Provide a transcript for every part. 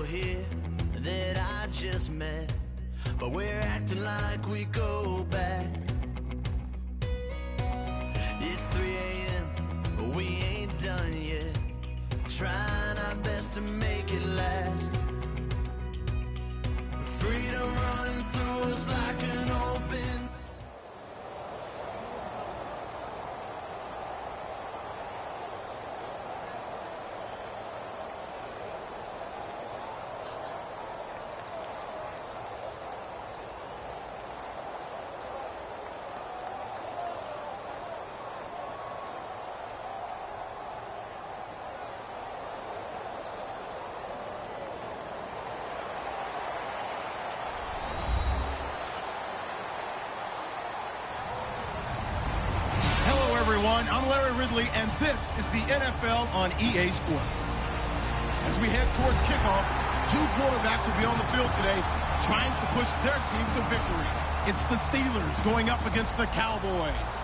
here that I just met, but we're acting like we go back. It's 3 a.m., but we ain't done yet, trying our best to make it last. Freedom running through us like an open. I'm Larry Ridley, and this is the NFL on EA Sports. As we head towards kickoff, 2 quarterbacks will be on the field today trying to push their team to victory. It's the Steelers going up against the Cowboys.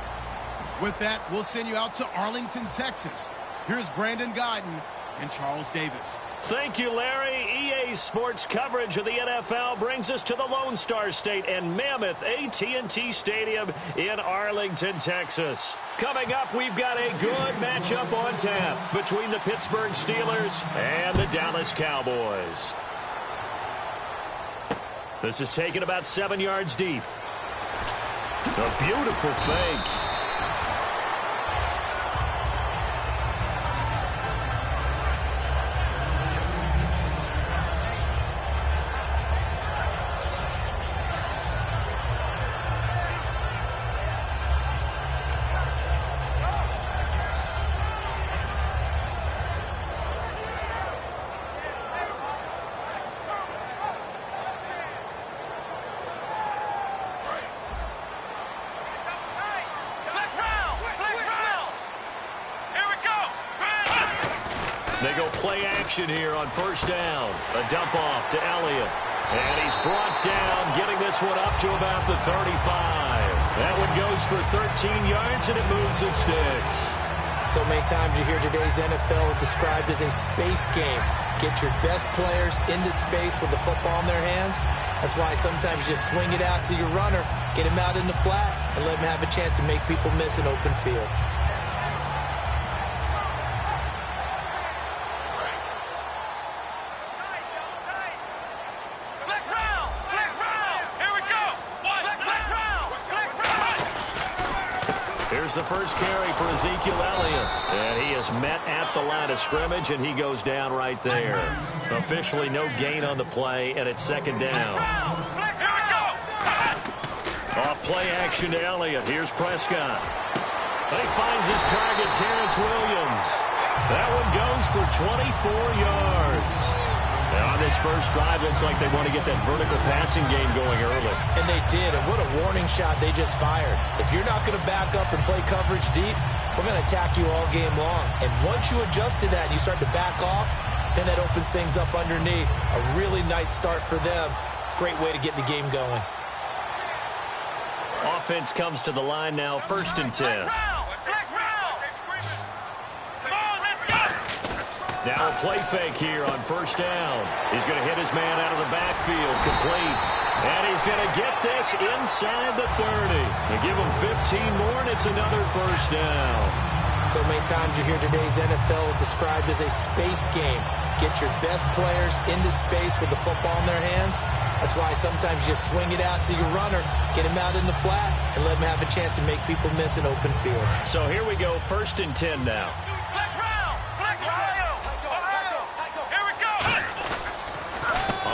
With that, we'll send you out to Arlington, Texas. Here's Brandon Godden and Charles Davis. Thank you, Larry. EA Sports coverage of the NFL brings us to the Lone Star State and Mammoth AT&T Stadium in Arlington, Texas. Coming up, we've got a good matchup on tap between the Pittsburgh Steelers and the Dallas Cowboys. This is taken about 7 yards deep. A beautiful fake. They go play action here on first down. A dump off to Elliott. And he's brought down, getting this one up to about the 35. That one goes for 13 yards, and it moves the sticks. So many times you hear today's NFL described as a space game. Get your best players into space with the football in their hands. That's why sometimes you swing it out to your runner, get him out in the flat, and let him have a chance to make people miss an open field. Here's the first carry for Ezekiel Elliott. And he is met at the line of scrimmage, and he goes down right there. Officially no gain on the play, and it's second down. Off play action to Elliott. Here's Prescott. And he finds his target, Terrence Williams. That one goes for 24 yards. Now on this first drive, looks like they want to get that vertical passing game going early. And they did, and what a warning shot they just fired. If you're not going to back up and play coverage deep, we're going to attack you all game long. And once you adjust to that and you start to back off, then that opens things up underneath. A really nice start for them. Great way to get the game going. Offense comes to the line now, 1st and 10. Now a play fake here on first down. He's going to hit his man out of the backfield, complete. And he's going to get this inside the 30. They give him 15 more, and it's another first down. So many times you hear today's NFL described as a space game. Get your best players into space with the football in their hands. That's why sometimes you swing it out to your runner, get him out in the flat, and let him have a chance to make people miss an open field. So here we go, 1st and 10 now.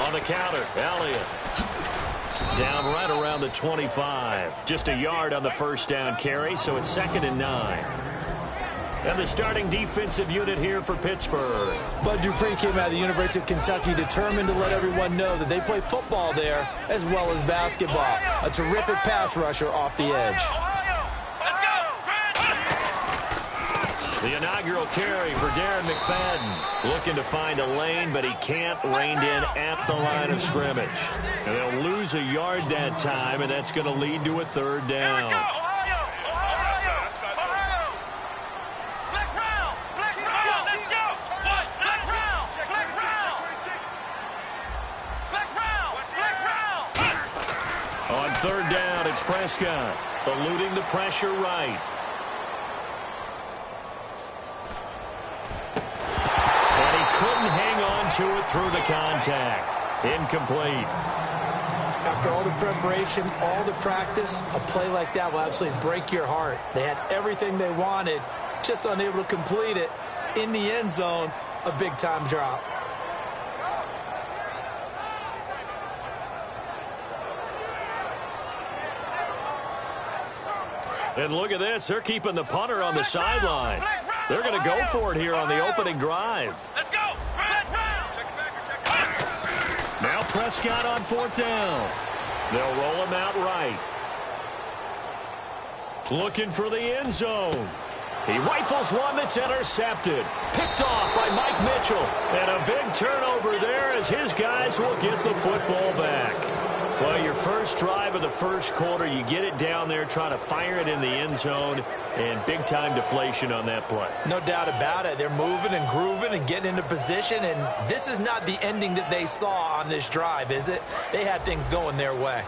On the counter, Elliott. Down right around the 25. Just a yard on the first down carry, so it's 2nd and 9. And the starting defensive unit here for Pittsburgh. Bud Dupree came out of the University of Kentucky determined to let everyone know that they play football there as well as basketball. A terrific pass rusher off the edge. The inaugural carry for Darren McFadden. Looking to find a lane, but he can't. Reined in at the line of scrimmage. And they'll lose a yard that time, and that's going to lead to a 3rd down. third down, it's Prescott, eluding the pressure right. And he couldn't hang on to it through the contact. Incomplete. After all the preparation, all the practice, a play like that will absolutely break your heart. They had everything they wanted, just unable to complete it. In the end zone, a big-time drop. And look at this. They're keeping the punter on the sideline. They're going to go for it here on the opening drive. Let's go. Now Prescott on fourth down. They'll roll him out right. Looking for the end zone. He rifles one that's intercepted. Picked off by Mike Mitchell. And a big turnover there as his guys will get the football back. Well, your first drive of the first quarter, you get it down there, trying to fire it in the end zone, and big-time deflation on that play. No doubt about it. They're moving and grooving and getting into position, and this is not the ending that they saw on this drive, is it? They had things going their way.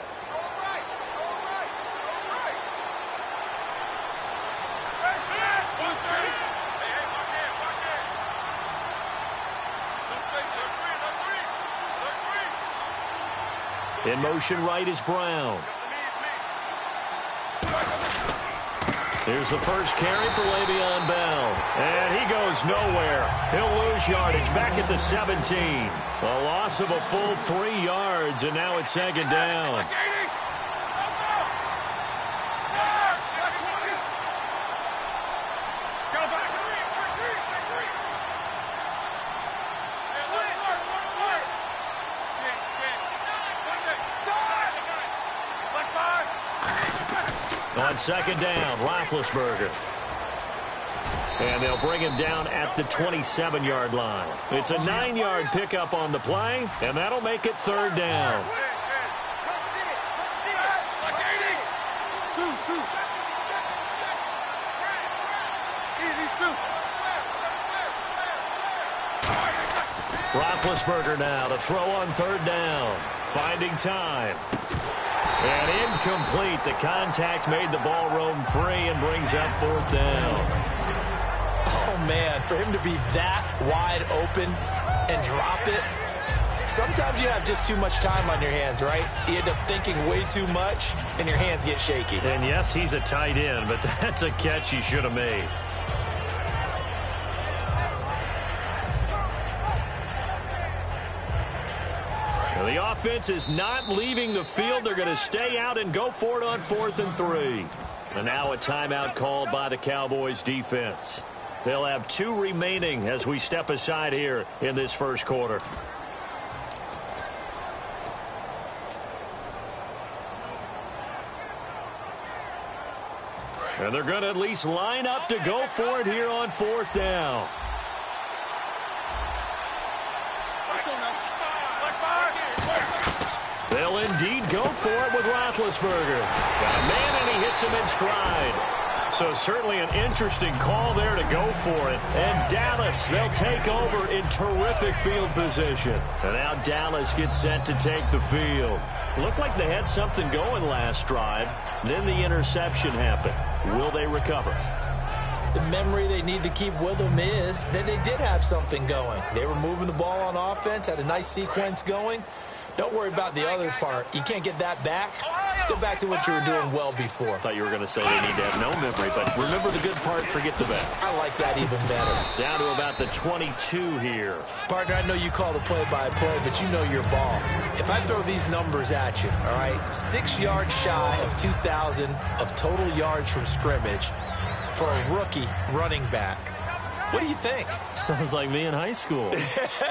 In motion right is Brown. Here's the first carry for Le'Veon Bell. And he goes nowhere. He'll lose yardage back at the 17. A loss of a full 3 yards, and now it's second down. On second down, Roethlisberger. And they'll bring him down at the 27-yard line. It's a 9-yard pickup on the play, and that'll make it third down. Roethlisberger now to throw on third down. Finding time. And incomplete. The contact made the ball roam free and brings up fourth down. Oh, man, for him to be that wide open and drop it. Sometimes you have just too much time on your hands, right? You end up thinking way too much, and your hands get shaky. And, yes, he's a tight end, but that's a catch he should have made. The offense is not leaving the field. They're going to stay out and go for it on 4th and 3. And now a timeout called by the Cowboys defense. They'll have 2 remaining as we step aside here in this first quarter. And they're going to at least line up to go for it here on 4th down. They'll indeed go for it with Roethlisberger. Got a man, and he hits him in stride. So certainly an interesting call there to go for it. And Dallas, they'll take over in terrific field position. And now Dallas gets set to take the field. Looked like they had something going last drive. Then the interception happened. Will they recover? The memory they need to keep with them is that they did have something going. They were moving the ball on offense, had a nice sequence going. Don't worry about the other part. You can't get that back. Let's go back to what you were doing well before. I thought you were going to say they need to have no memory, but remember the good part, forget the bad. I like that even better. Down to about the 22 here. Partner, I know you call the play-by-play, but you know your ball. If I throw these numbers at you, all right, 6 yards shy of 2,000 of total yards from scrimmage for a rookie running back. What do you think? Sounds like me in high school.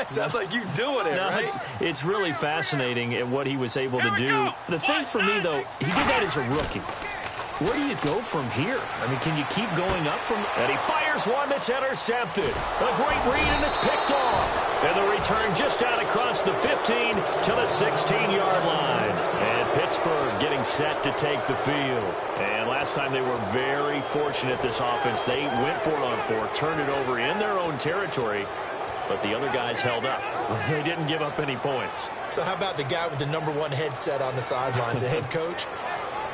Sounds like you doing it, right? It's really fascinating at what he was able to do. The thing for me, though, he did that as a rookie. Where do you go from here? I mean, can you keep going up from... And he fires one that's intercepted. A great read, and it's picked off. And the return just out across the 15 to the 16-yard line. And Pittsburgh getting set to take the field. And last time they were very fortunate, this offense. They went for it on 4, turned it over in their own territory. But the other guys held up. They didn't give up any points. So how about the guy with the #1 headset on the sidelines, the head coach?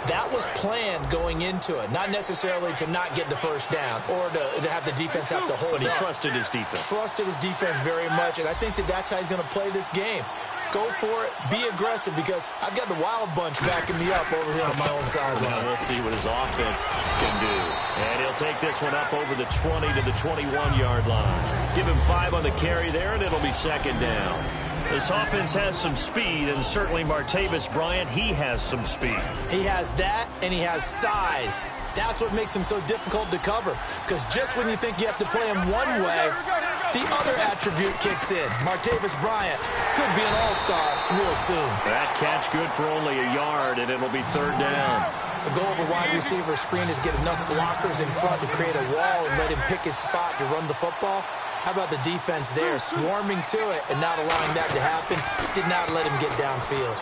that was planned going into it, not necessarily to not get the first down or to have the defense have to hold up. But he trusted his defense. Trusted his defense very much, and I think that's how he's going to play this game. Go for it. Be aggressive, because I've got the Wild Bunch backing me up over here on my own sideline. Well, we'll see what his offense can do. And he'll take this one up over the 20 to the 21-yard line. Give him 5 on the carry there, and it'll be second down. This offense has some speed, and certainly Martavis Bryant, he has some speed. He has that, and he has size. That's what makes him so difficult to cover, because just when you think you have to play him one way, the other attribute kicks in. Martavis Bryant could be an all-star real soon. That catch good for only a yard, and it'll be third down. The goal of a wide receiver screen is get enough blockers in front to create a wall and let him pick his spot to run the football. How about the defense there, swarming to it and not allowing that to happen? Did not let him get downfield.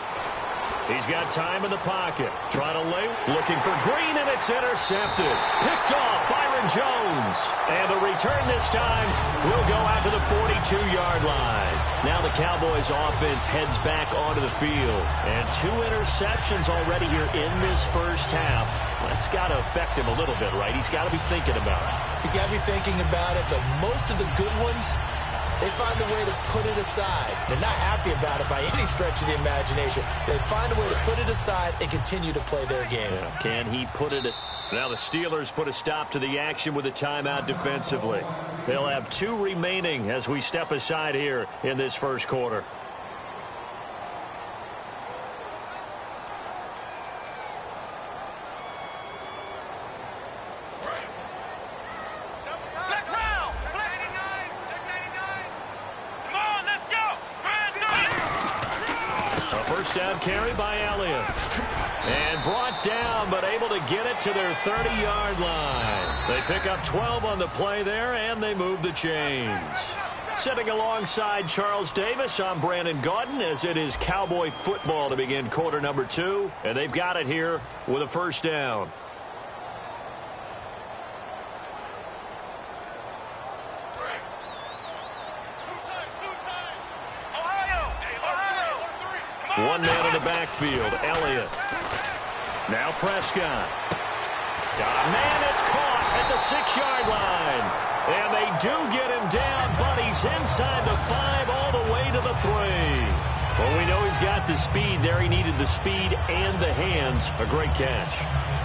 He's got time in the pocket. Trying to lay, looking for Green, and it's intercepted. Picked off Byron Jones. And the return this time will go out to the 42-yard line. Now the Cowboys offense heads back onto the field. And 2 interceptions already here in this first half. That's got to affect him a little bit, right? He's got to be thinking about it. He's got to be thinking about it, but most of the good ones, they find a way to put it aside. They're not happy about it by any stretch of the imagination. They find a way to put it aside and continue to play their game. Yeah. Can he put it aside? Now the Steelers put a stop to the action with a timeout defensively. They'll have 2 remaining as we step aside here in this first quarter. Down carry by Elliott. And brought down, but able to get it to their 30-yard line. They pick up 12 on the play there, and they move the chains. Sitting alongside Charles Davis, I'm Brandon Gaudin, as it is Cowboy football to begin quarter number 2. And they've got it here with a first down. One man in the backfield, Elliott. Now Prescott. Got a man that's caught at the 6-yard line. And they do get him down, but he's inside the 5 all the way to the 3. Well, we know he's got the speed there. He needed the speed and the hands. A great catch.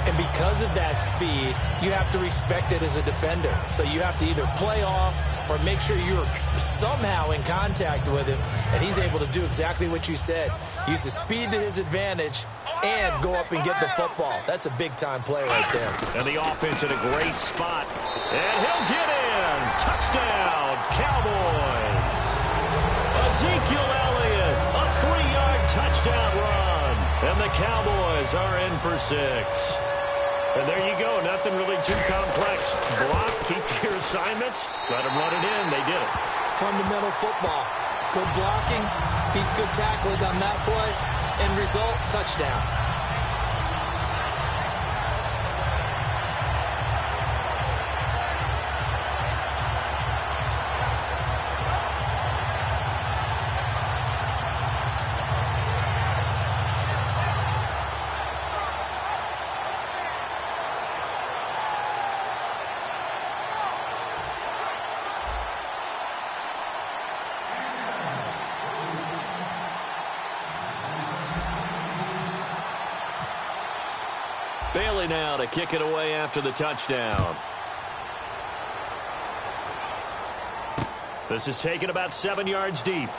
And because of that speed, you have to respect it as a defender. So you have to either play off or make sure you're somehow in contact with him. And he's able to do exactly what you said. Use the speed to his advantage and go up and get the football. That's a big-time play right there. And the offense in a great spot. And he'll get in. Touchdown, Cowboys. Ezekiel Elliott, a 3-yard touchdown run. And the Cowboys are in for 6. And there you go. Nothing really too complex. Block, keep your assignments, let them run it in. They did it. Fundamental football. Good blocking, beats good tackling on that play. End result, touchdown. Bailey now to kick it away after the touchdown. This is taken about 7 yards deep.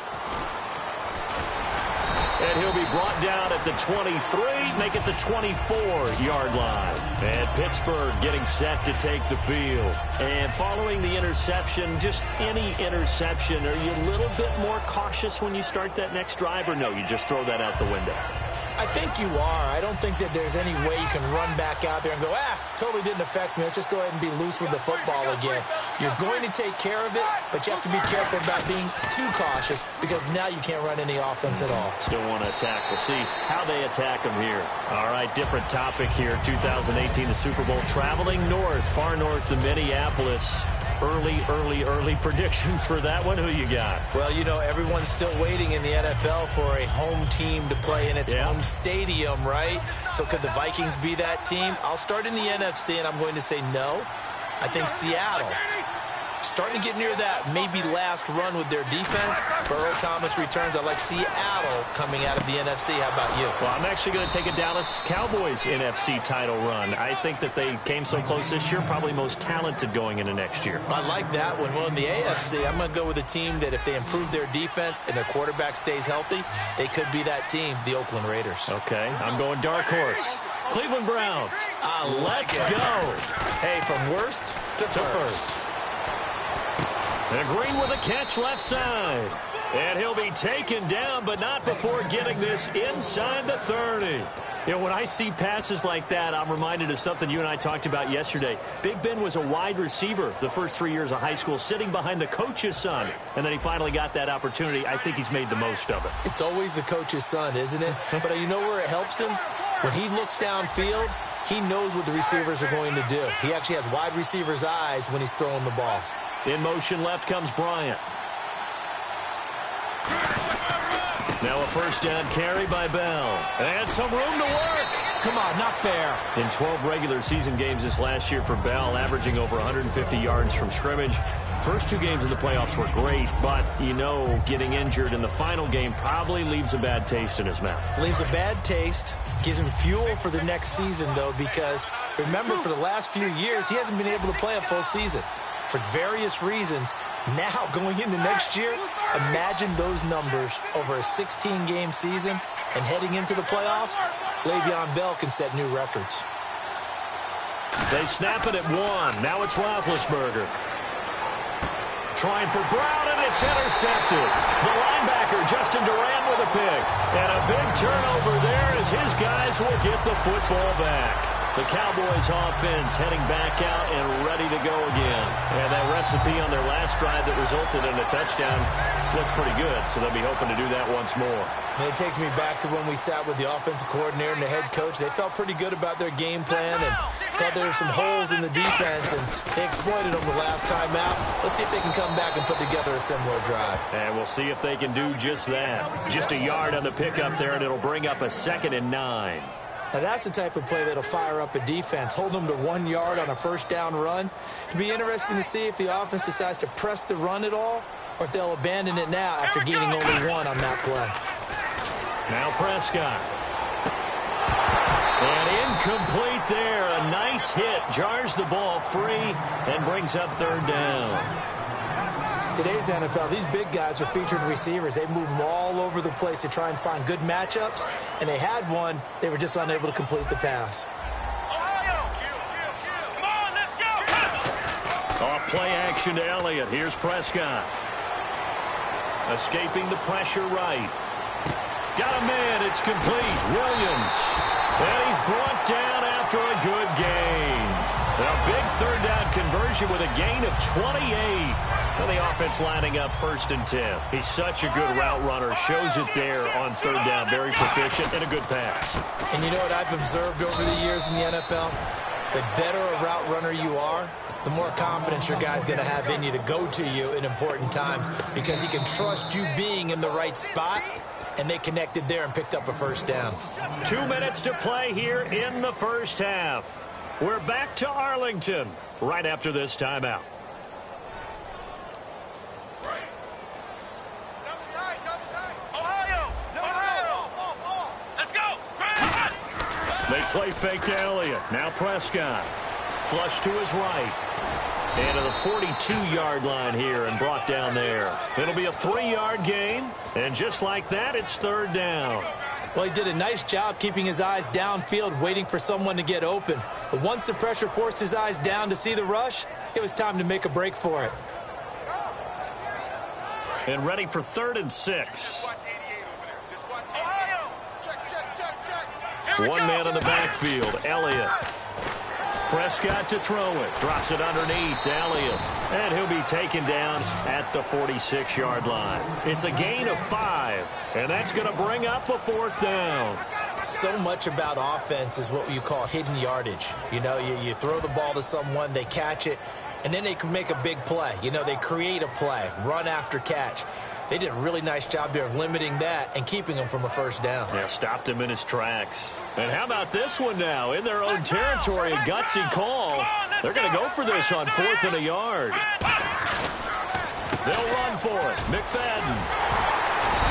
And he'll be brought down at the 23, make it the 24-yard line. And Pittsburgh getting set to take the field. And following the interception, just any interception, are you a little bit more cautious when you start that next drive, or no, you just throw that out the window? I think you are. I don't think that there's any way you can run back out there and go, totally didn't affect me. Let's just go ahead and be loose with the football again. You're going to take care of it, but you have to be careful about being too cautious because now you can't run any offense at all. Still want to attack. We'll see how they attack them here. All right, different topic here. 2018, the Super Bowl, traveling north, far north to Minneapolis. early predictions for that one. Who you got? Well, you know, everyone's still waiting in the NFL for a home team to play in its home stadium, right? So could the Vikings be that team? I'll start in the NFC, and I'm going to say no. I think Seattle, starting to get near that maybe last run with their defense. Earl Thomas returns. I like Seattle coming out of the NFC. How about you? Well, I'm actually going to take a Dallas Cowboys NFC title run. I think that they came so close this year, probably most talented going into next year. I like that one. Well, in the AFC, I'm going to go with a team that if they improve their defense and their quarterback stays healthy, they could be that team, the Oakland Raiders. Okay, I'm going dark horse. Cleveland Browns. Let's go. Hey, from worst to first. And Green with a catch left side. And he'll be taken down, but not before getting this inside the 30. You know, when I see passes like that, I'm reminded of something you and I talked about yesterday. Big Ben was a wide receiver the first 3 years of high school, sitting behind the coach's son. And then he finally got that opportunity. I think he's made the most of it. It's always the coach's son, isn't it? But you know where it helps him? When he looks downfield, he knows what the receivers are going to do. He actually has wide receivers' eyes when he's throwing the ball. In motion left comes Bryant. Now a first down carry by Bell. And some room to work. Come on, not fair. In 12 regular season games this last year for Bell, averaging over 150 yards from scrimmage. First 2 games in the playoffs were great, but, you know, getting injured in the final game probably leaves a bad taste in his mouth. Leaves a bad taste. Gives him fuel for the next season, though, because, remember, for the last few years, he hasn't been able to play a full season for various reasons. Now, going into next year, imagine those numbers over a 16-game season and heading into the playoffs. Le'Veon Bell can set new records. They snap it at 1. Now it's Roethlisberger. Trying for Brown, and it's intercepted. The linebacker, Justin Durant, with a pick. And a big turnover there as his guys will get the football back. The Cowboys offense heading back out and ready to go again. And that recipe on their last drive that resulted in a touchdown looked pretty good, so they'll be hoping to do that once more. And it takes me back to when we sat with the offensive coordinator and the head coach. They felt pretty good about their game plan and thought there were some holes in the defense, and they exploited them the last time out. Let's see if they can come back and put together a similar drive. And we'll see if they can do just that. Just a yard on the pickup there, and it'll bring up a 2nd and 9. Now, that's the type of play that'll fire up a defense. Hold them to 1 yard on a first down run. It'll be interesting to see if the offense decides to press the run at all or if they'll abandon it now after gaining only 1 on that play. Now Prescott. And incomplete there. A nice hit. Jars the ball free and brings up 3rd down. Today's NFL, these big guys are featured receivers. They move them all over the place to try and find good matchups, and they had one. They were just unable to complete the pass. Off play action to Elliott. Here's Prescott. Escaping the pressure right. Got a man. It's complete. Williams. And he's brought down after a good gain. A big 3rd down conversion with a gain of 28. And the offense lining up 1st and 10. He's such a good route runner. Shows it there on 3rd down. Very proficient and a good pass. And you know what I've observed over the years in the NFL? The better a route runner you are, the more confidence your guy's going to have in you to go to you in important times because he can trust you being in the right spot. And they connected there and picked up a 1st down. 2 minutes to play here in the first half. We're back to Arlington right after this timeout. They play fake to Elliott. Now Prescott. Flush to his right. And to the 42-yard line here and brought down there. It'll be a 3-yard gain. And just like that, it's 3rd down. Well, he did a nice job keeping his eyes downfield, waiting for someone to get open. But once the pressure forced his eyes down to see the rush, it was time to make a break for it. And ready for 3rd and 6. One man in the backfield, Elliott. Prescott to throw it. Drops it underneath to Elliott. And he'll be taken down at the 46-yard line. It's a gain of 5. And that's going to bring up a 4th down. So much about offense is what you call hidden yardage. You know, you throw the ball to someone, they catch it, and then they can make a big play. You know, they create a play, run after catch. They did a really nice job there of limiting that and keeping him from a first down. Yeah, stopped him in his tracks. And how about this one now? In their own territory, a gutsy call. They're going to go for this on 4th and a yard. They'll run for it. McFadden.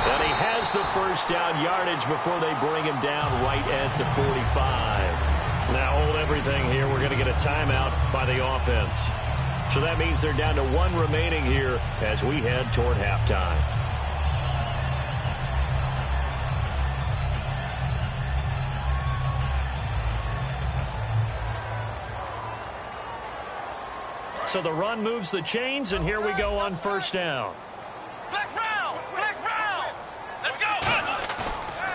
And he has the first down yardage before they bring him down right at the 45. Now hold everything here. We're going to get a timeout by the offense. So that means they're down to 1 remaining here as we head toward halftime. So the run moves the chains, and here we go on first down. Flex round! Flex round! Let's go!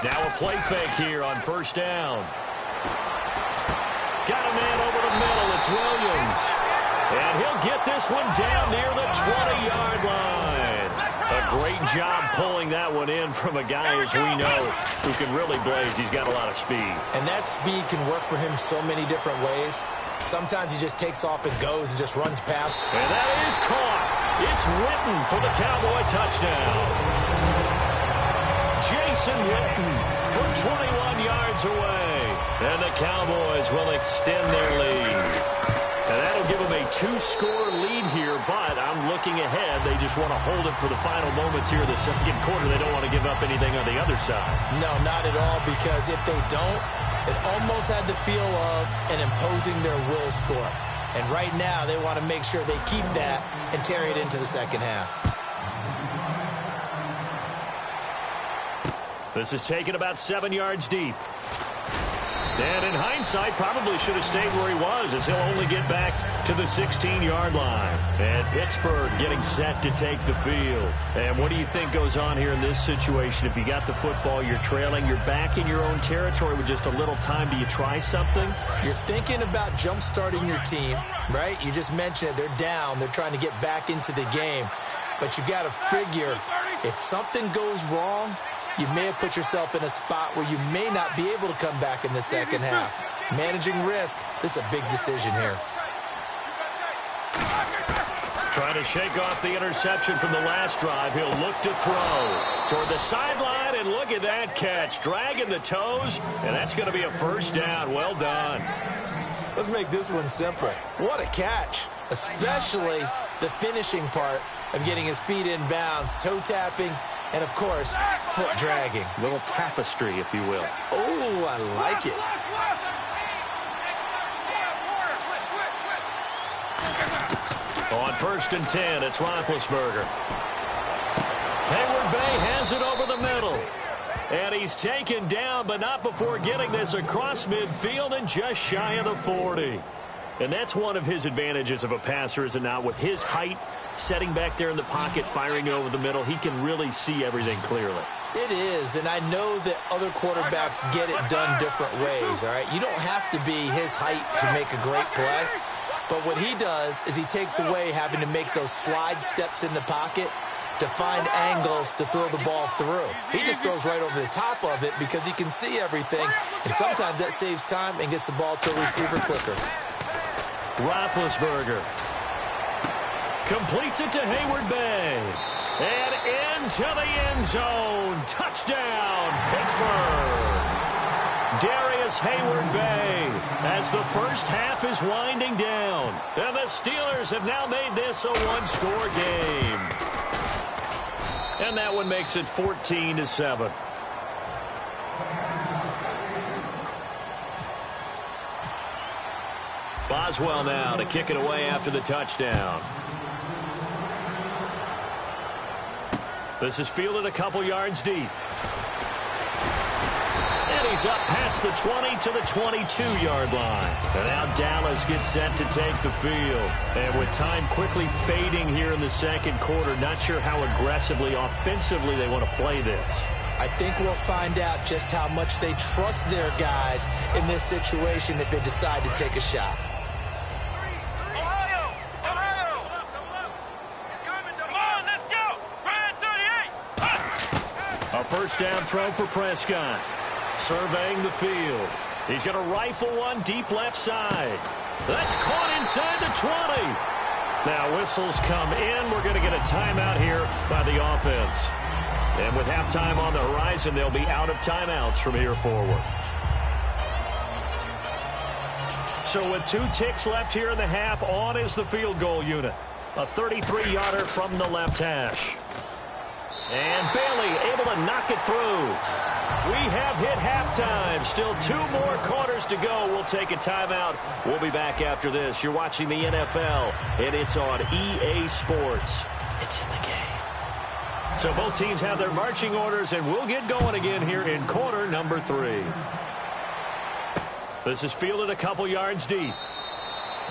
Now a play fake here on first down. Got a man over the middle. It's Williams. And he'll get this one down near the 20-yard line. A great job pulling that one in from a guy, as we know, who can really blaze. He's got a lot of speed. And that speed can work for him so many different ways. Sometimes he just takes off and goes and just runs past. And that is caught. It's Witten for the Cowboy touchdown. Jason Witten from 21 yards away. And the Cowboys will extend their lead. And that'll give them a 2-score lead here, but I'm looking ahead. They just want to hold it for the final moments here in the second quarter. They don't want to give up anything on the other side. No, not at all, because if they don't, it almost had the feel of an imposing their will score. And right now, they want to make sure they keep that and carry it into the second half. This is taken about 7 yards deep. And in hindsight, probably should have stayed where he was, as he'll only get back to the 16-yard line. And Pittsburgh getting set to take the field. And what do you think goes on here in this situation? If you got the football, you're trailing, you're back in your own territory with just a little time. Do you try something? You're thinking about jump-starting your team, right? You just mentioned it. They're down. They're trying to get back into the game. But you got to figure, if something goes wrong, you may have put yourself in a spot where you may not be able to come back in the second half. Managing risk, this is a big decision here. Trying to shake off the interception from the last drive. He'll look to throw toward the sideline, and look at that catch. Dragging the toes, and that's going to be a first down. Well done. Let's make this one simple. What a catch, especially the finishing part of getting his feet in bounds, toe tapping, and, of course, foot dragging. A little tapestry, if you will. Oh, I like it. On 1st and 10, it's Roethlisberger. Hayward Bay has it over the middle. And he's taken down, but not before getting this across midfield and just shy of the 40. And that's one of his advantages of a passer, is it not? With his height, setting back there in the pocket, firing it over the middle, he can really see everything clearly. It is, and I know that other quarterbacks get it done different ways, all right? You don't have to be his height to make a great play. But what he does is he takes away having to make those slide steps in the pocket to find angles to throw the ball through. He just throws right over the top of it because he can see everything, and sometimes that saves time and gets the ball to a receiver quicker. Roethlisberger completes it to Hayward Bay. And into the end zone. Touchdown, Pittsburgh. Darius Hayward Bay as the first half is winding down. And the Steelers have now made this a one-score game. And that one makes it 14-7. Boswell now to kick it away after the touchdown. This is fielded a couple yards deep. And he's up past the 20 to the 22-yard line. And now Dallas gets set to take the field. And with time quickly fading here in the second quarter, not sure how aggressively, offensively they want to play this. I think we'll find out just how much they trust their guys in this situation if they decide to take a shot. A first down throw for Prescott. Surveying the field. He's going to rifle one deep left side. That's caught inside the 20. Now whistles come in. We're going to get a timeout here by the offense. And with halftime on the horizon, they'll be out of timeouts from here forward. So with 2 ticks left here in the half, on is the field goal unit. A 33-yarder from the left hash. And Bailey able to knock it through. We have hit halftime. Still 2 more quarters to go. We'll take a timeout. We'll be back after this. You're watching the NFL, and it's on EA Sports. It's in the game. So both teams have their marching orders, and we'll get going again here in quarter number 3. This is fielded a couple yards deep.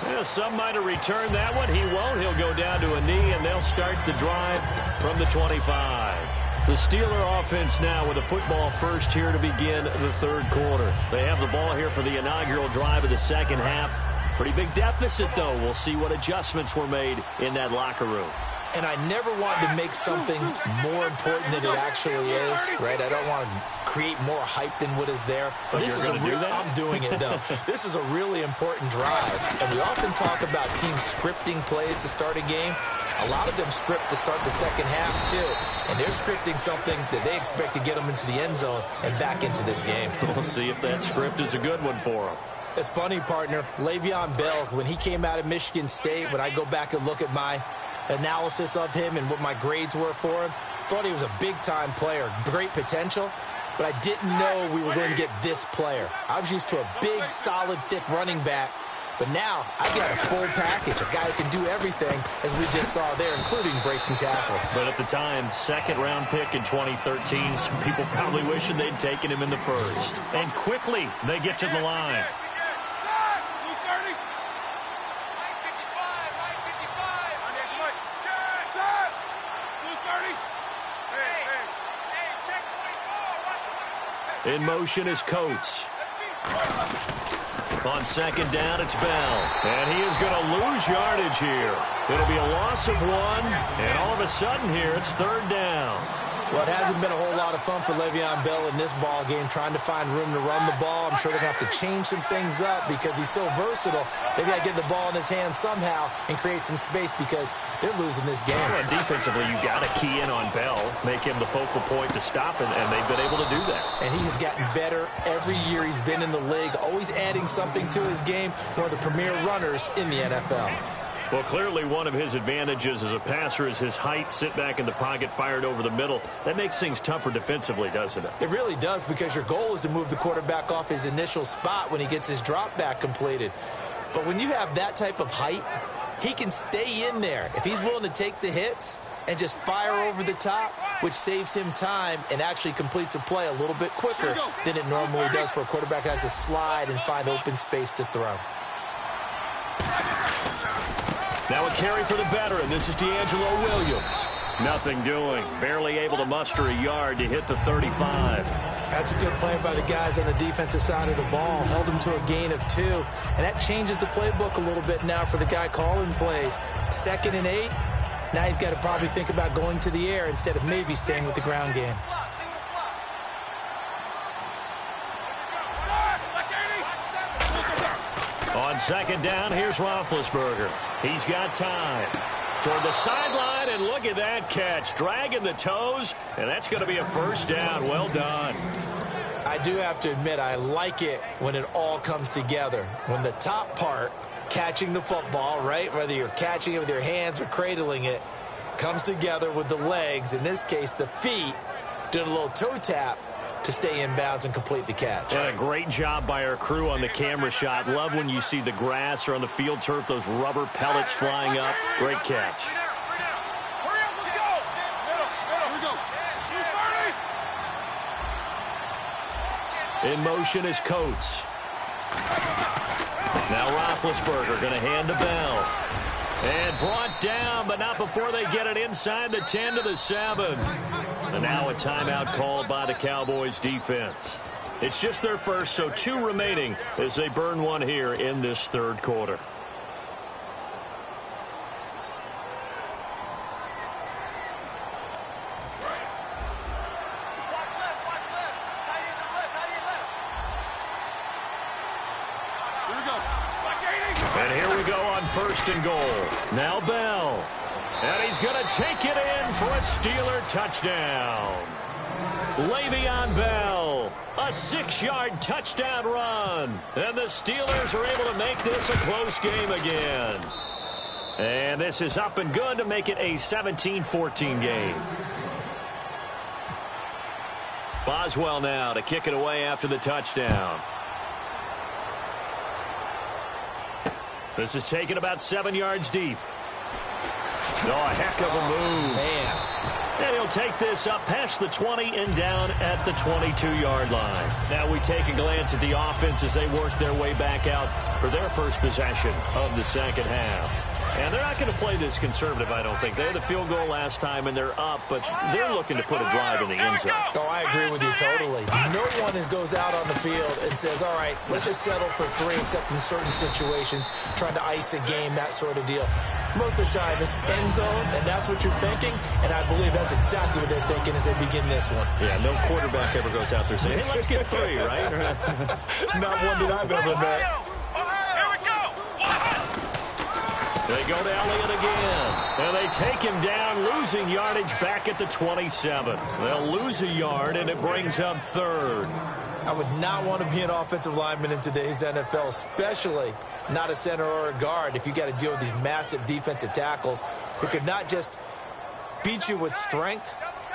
Yeah, some might have returned that one. He won't. He'll go down to a knee, and they'll start the drive from the 25. The Steeler offense now with a football first here to begin the third quarter. They have the ball here for the inaugural drive of the second half. Pretty big deficit, though. We'll see what adjustments were made in that locker room. And I never wanted to make something more important than it actually is, right? I don't want to create more hype than what is there. But this is I'm doing it, though. This is a really important drive. And we often talk about teams scripting plays to start a game. A lot of them script to start the second half, too. And they're scripting something that they expect to get them into the end zone and back into this game. We'll see if that script is a good one for them. It's funny, partner. Le'Veon Bell, when he came out of Michigan State, when I go back and look at my analysis of him and what my grades were for him, thought he was a big-time player, great potential, but I didn't know we were going to get this player. I was used to a big, solid, thick running back, but now I got a full package, a guy who can do everything, as we just saw there, including breaking tackles. But at the time, second-round pick in 2013, some people probably wishing they'd taken him in the first. And quickly, they get to the line. In motion is Coates. On second down, it's Bell. And he is going to lose yardage here. It'll be a loss of 1. And all of a sudden here, it's third down. Well, it hasn't been a whole lot of fun for Le'Veon Bell in this ball game, trying to find room to run the ball. I'm sure they're going to have to change some things up because he's so versatile. They've got to get the ball in his hands somehow and create some space because they're losing this game. Well, defensively, you got to key in on Bell, make him the focal point to stop him, and they've been able to do that. And he's gotten better every year he's been in the league, always adding something to his game, one of the premier runners in the NFL. Well, clearly one of his advantages as a passer is his height, sit back in the pocket, fired over the middle. That makes things tougher defensively, doesn't it? It really does, because your goal is to move the quarterback off his initial spot when he gets his drop back completed. But when you have that type of height, he can stay in there if he's willing to take the hits and just fire over the top, which saves him time and actually completes a play a little bit quicker than it normally does for a quarterback who has to slide and find open space to throw. Now a carry for the veteran. This is D'Angelo Williams. Nothing doing. Barely able to muster a yard to hit the 35. That's a good play by the guys on the defensive side of the ball. Held him to a gain of 2. And that changes the playbook a little bit now for the guy calling plays. 2nd and 8. Now he's got to probably think about going to the air instead of maybe staying with the ground game. On second down, here's Roethlisberger. He's got time. Toward the sideline, and look at that catch. Dragging the toes, and that's going to be a first down. Well done. I do have to admit, I like it when it all comes together. When the top part, catching the football, right, whether you're catching it with your hands or cradling it, comes together with the legs, in this case the feet, doing a little toe tap to stay in bounds and complete the catch. And a great job by our crew on the camera shot. Love when you see the grass or on the field turf, those rubber pellets flying up. Great catch. In motion is Coates. Now Roethlisberger going to hand to Bell. And brought down, but not before they get it inside the 10 to the 7. And now a timeout called by the Cowboys defense. It's just their first, so 2 remaining as they burn one here in this third quarter. And here we go on first and goal. Now Bell. And he's going to take it in for a Steeler touchdown. Le'Veon Bell, a 6-yard touchdown run. And the Steelers are able to make this a close game again. And this is up and good to make it a 17-14 game. Boswell now to kick it away after the touchdown. This is taken about 7 yards deep. Oh, a heck of a move. Man. And he'll take this up past the 20 and down at the 22-yard line. Now we take a glance at the offense as they work their way back out for their first possession of the second half. And they're not going to play this conservative, I don't think. They had the field goal last time, and they're up, but they're looking to put a drive in the end zone. Oh, I agree with you totally. No one goes out on the field and says, all right, let's just settle for 3, except in certain situations, trying to ice a game, that sort of deal. Most of the time, it's end zone, and that's what you're thinking, and I believe that's exactly what they're thinking as they begin this one. Yeah, no quarterback ever goes out there saying, hey, let's get 3, right? Not one that I've ever met. They go to Elliott again. And they take him down, losing yardage back at the 27. They'll lose a yard, and it brings up 3rd. I would not want to be an offensive lineman in today's NFL, especially not a center or a guard, if you got to deal with these massive defensive tackles who could not just beat you with strength,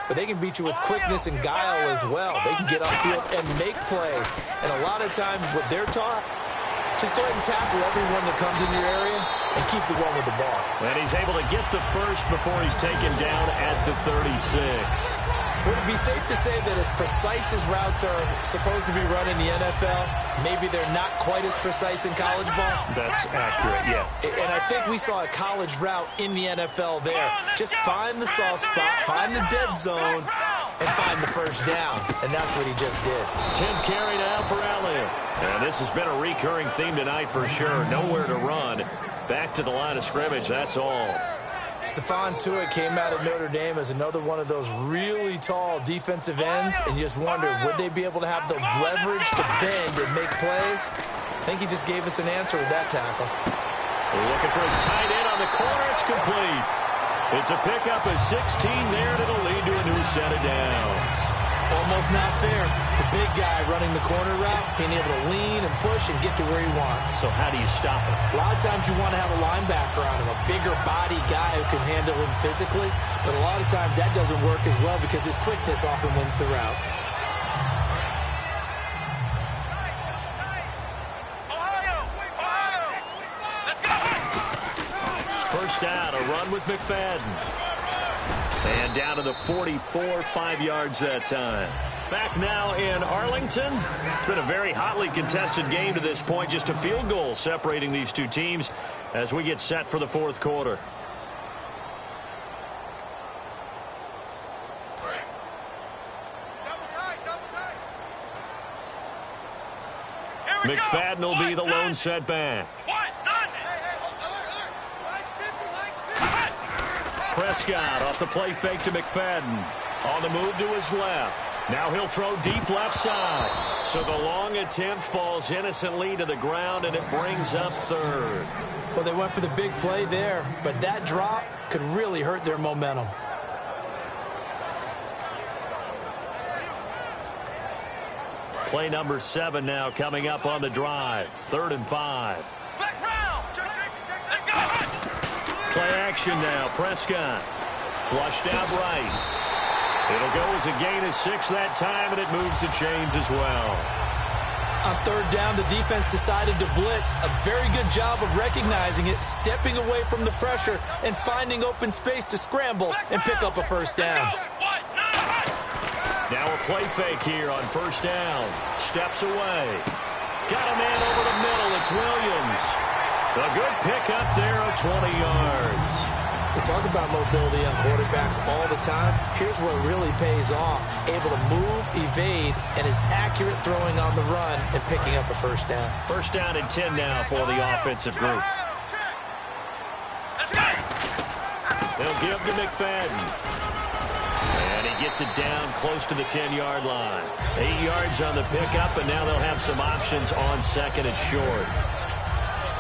but they can beat you with quickness and guile as well. They can get on field and make plays. And a lot of times what they're taught, just go ahead and tackle everyone that comes in your area and keep the one with the ball. And he's able to get the first before he's taken down at the 36. Would it be safe to say that as precise as routes are supposed to be run in the NFL, maybe they're not quite as precise in college ball? That's accurate, yeah. And I think we saw a college route in the NFL there. Just find the soft spot, find the dead zone, and find the first down. And that's what he just did. 10th carry now for Elliott. And this has been a recurring theme tonight for sure. Nowhere to run. Back to the line of scrimmage, that's all. Stephon Tuitt came out of Notre Dame as another one of those really tall defensive ends, and you just wonder, would they be able to have the leverage to bend and make plays? I think he just gave us an answer with that tackle. Looking for his tight end on the corner. It's complete. It's a pickup of 16 there, and it'll lead to a new set of downs. Almost not fair. The big guy running the corner route, being able to lean and push and get to where he wants. So how do you stop it? A lot of times you want to have a linebacker on him, a bigger body guy who can handle him physically. But a lot of times that doesn't work as well because his quickness often wins the route. First down, a run with McFadden. And down to the 44, 5 yards that time. Back now in Arlington. It's been a very hotly contested game to this point. Just a field goal separating these two teams as we get set for the fourth quarter. McFadden will be the lone setback. Prescott off the play fake to McFadden. On the move to his left. Now he'll throw deep left side. So the long attempt falls innocently to the ground, and it brings up 3rd. Well, they went for the big play there, but that drop could really hurt their momentum. Play number 7 now coming up on the drive. 3rd and 5. Play action now. Prescott flushed out right. It'll go as a gain of 6 that time, and it moves the chains as well. On 3rd down, the defense decided to blitz. A very good job of recognizing it, stepping away from the pressure, and finding open space to scramble and pick up a first down. Now a play fake here on first down. Steps away. Got a man over the middle. It's Williams. A good pickup there of 20 yards. We talk about mobility on quarterbacks all the time. Here's what really pays off. Able to move, evade, and is accurate throwing on the run and picking up a first down. First down and 10 now for the offensive group. They'll give to McFadden. And he gets it down close to the 10-yard line. 8 yards on the pickup, and now they'll have some options on 2nd and short.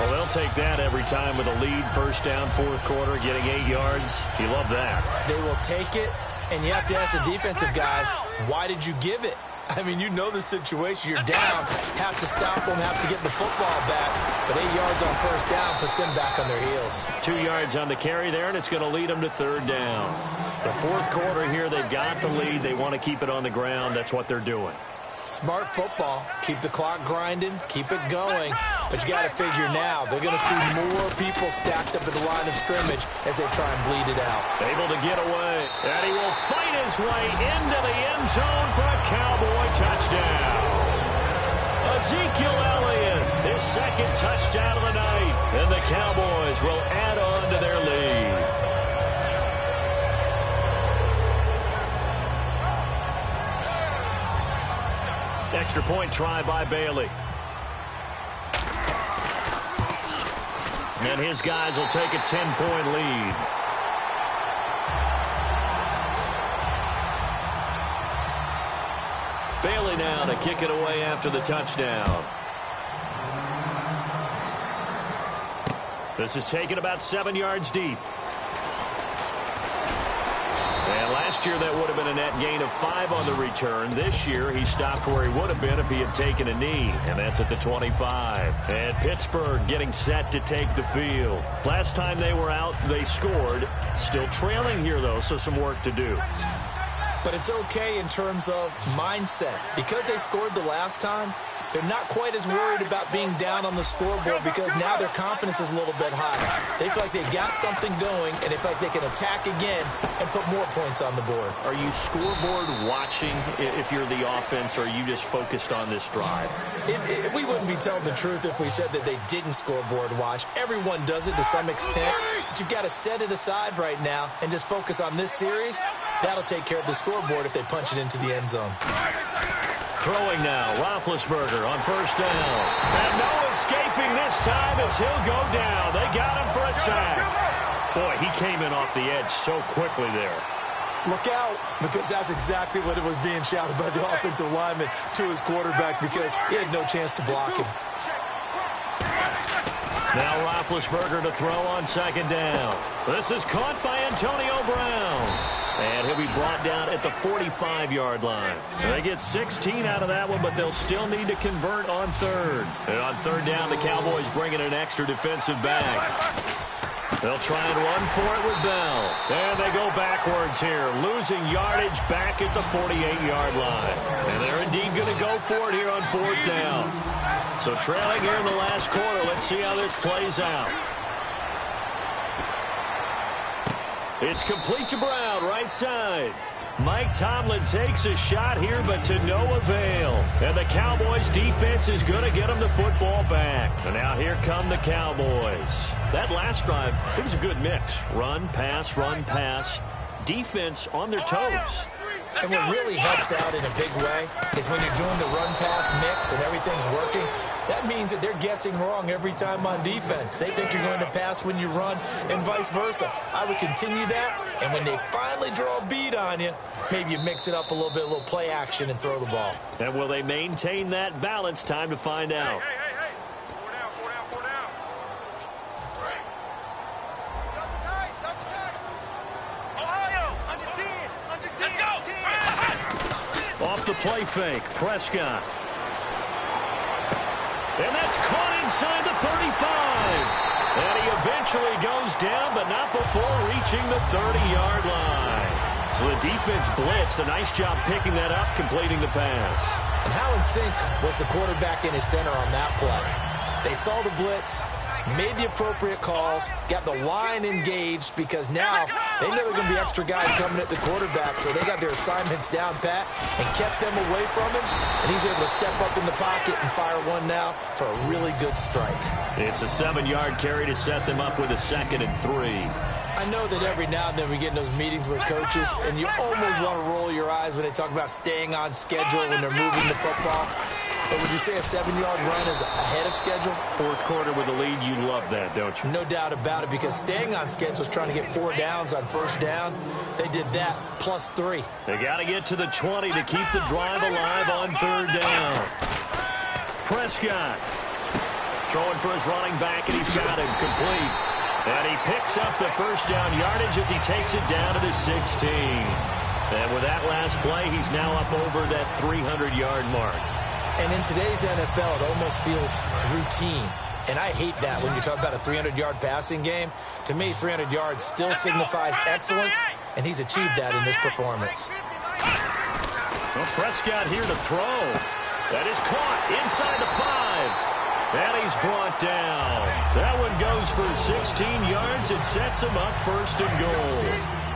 Well, they'll take that every time with a lead, first down, fourth quarter, getting 8 yards. You love that. They will take it, and you have to ask the defensive guys, why did you give it? I mean, you know the situation. You're down, have to stop them, have to get the football back. But 8 yards on first down puts them back on their heels. 2 yards on the carry there, and it's going to lead them to third down. The fourth quarter here, they've got the lead. They want to keep it on the ground. That's what they're doing. Smart football. Keep the clock grinding. Keep it going. But you got to figure now, they're going to see more people stacked up at the line of scrimmage as they try and bleed it out. Able to get away. And he will fight his way into the end zone for a Cowboy touchdown. Ezekiel Elliott, his second touchdown of the night. And the Cowboys will add on to their lead. Extra point try by Bailey. And his guys will take a 10-point lead. Bailey now to kick it away after the touchdown. This is taken about 7 yards deep. And last year that would have been a net gain of 5 on the return. This year he stopped where he would have been if he had taken a knee, and that's at the 25. And Pittsburgh getting set to take the field. Last time they were out, they scored. Still trailing here, though, so some work to do. But it's okay in terms of mindset. Because they scored the last time, they're not quite as worried about being down on the scoreboard because now their confidence is a little bit higher. They feel like they've got something going, and they feel like they can attack again and put more points on the board. Are you scoreboard watching if you're the offense, or are you just focused on this drive? We wouldn't be telling the truth if we said that they didn't scoreboard watch. Everyone does it to some extent. But you've got to set it aside right now and just focus on this series. That'll take care of the scoreboard if they punch it into the end zone. Throwing now, Roethlisberger on first down. And no escaping this time as he'll go down. They got him for a sack. Boy, he came in off the edge so quickly there. Look out, because that's exactly what it was being shouted by the offensive lineman to his quarterback because he had no chance to block him. Now Roethlisberger to throw on second down. This is caught by Antonio Brown. And he'll be brought down at the 45-yard line. They get 16 out of that one, but they'll still need to convert on third. And on third down, the Cowboys bring in an extra defensive back. They'll try and run for it with Bell. And they go backwards here, losing yardage back at the 48-yard line. And they're indeed going to go for it here on fourth down. So trailing here in the last quarter, let's see how this plays out. It's complete to Brown, right side. Mike Tomlin takes a shot here, but to no avail. And the Cowboys' defense is going to get them the football back. And now here come the Cowboys. That last drive, it was a good mix. Run, pass, defense on their toes. And what really helps out in a big way is when you're doing the run-pass mix and everything's working, that means that they're guessing wrong every time on defense. They think you're going to pass when you run and vice versa. I would continue that, and when they finally draw a beat on you, maybe you mix it up a little bit, a little play action, and throw the ball. And will they maintain that balance? Time to find out. Hey. 4 down. Double tight. Ohio, under 10. Let's go. Off the play fake, Prescott. And that's caught inside the 35. And he eventually goes down, but not before reaching the 30-yard line. So the defense blitzed. A nice job picking that up, completing the pass. And how in sync was the quarterback in his center on that play? They saw the blitz, made the appropriate calls, got the line engaged because now they know there are going to be extra guys coming at the quarterback, so they got their assignments down pat and kept them away from him, and he's able to step up in the pocket and fire one now for a really good strike. It's a 7-yard carry to set them up with a 2nd and 3. I know that every now and then we get in those meetings with coaches, and you almost want to roll your eyes when they talk about staying on schedule when they're moving the football. But would you say a 7-yard run is ahead of schedule? Fourth quarter with the lead, you love that, don't you? No doubt about it, because staying on schedule is trying to get 4 downs on first down. They did that, plus 3. They got to get to the 20 to keep the drive alive on third down. Prescott Throwing for his running back, and he's got him complete. And he picks up the first down yardage as he takes it down to the 16. And with that last play, he's now up over that 300-yard mark. And in today's NFL, it almost feels routine. And I hate that when you talk about a 300-yard passing game. To me, 300 yards still signifies excellence, and he's achieved that in this performance. Well, Prescott here to throw. That is caught inside the 5. And he's brought down. That one goes for 16 yards. It sets him up first and goal.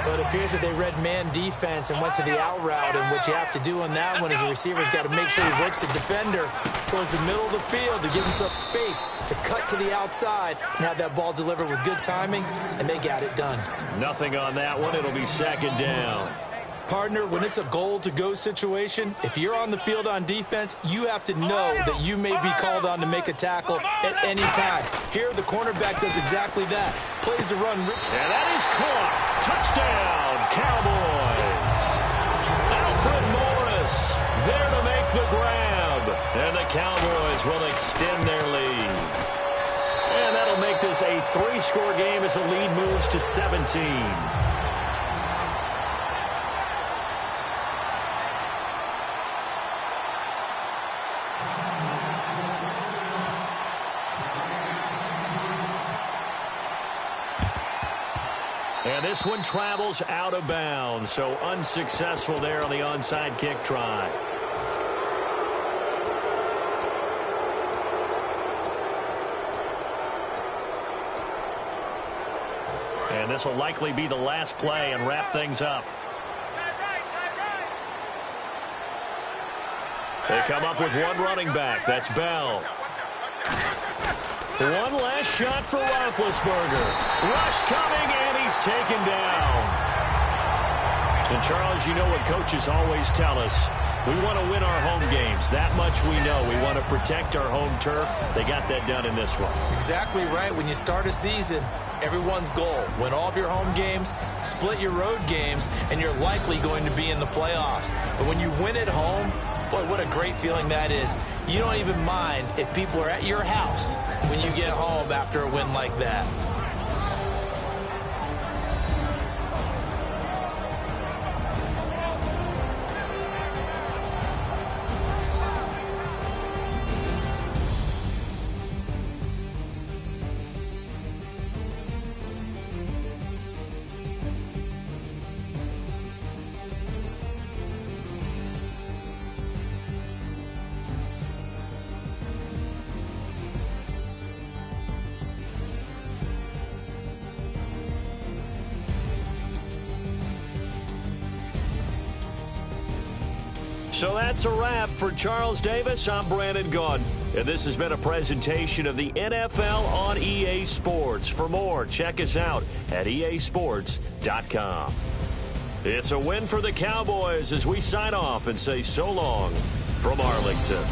But it appears that they read man defense and went to the out route. And what you have to do on that one is the receiver's got to make sure he works the defender towards the middle of the field to give himself space to cut to the outside and have that ball delivered with good timing, and they got it done. Nothing on that one. It'll be second down. Partner, when it's a goal-to-go situation, if you're on the field on defense, you have to know that you may be called on to make a tackle at any time. Here, the cornerback does exactly that. Plays the run. And that is caught. Touchdown, Cowboys. Alfred Morris there to make the grab. And the Cowboys will extend their lead. And that'll make this a 3-score game as the lead moves to 17. And this one travels out of bounds, so unsuccessful there on the onside kick try. And this will likely be the last play and wrap things up. They come up with one running back. That's Bell. One last shot for Roethlisberger. Rush coming, and he's taken down. And, Charles, you know what coaches always tell us. We want to win our home games. That much we know. We want to protect our home turf. They got that done in this one. Exactly right. When you start a season, everyone's goal, win all of your home games, split your road games, and you're likely going to be in the playoffs. But when you win at home, boy, what a great feeling that is. You don't even mind if people are at your house when you get home after a win like that. So that's a wrap for Charles Davis. I'm Brandon Gaudin, and this has been a presentation of the NFL on EA Sports. For more, check us out at easports.com. It's a win for the Cowboys as we sign off and say so long from Arlington.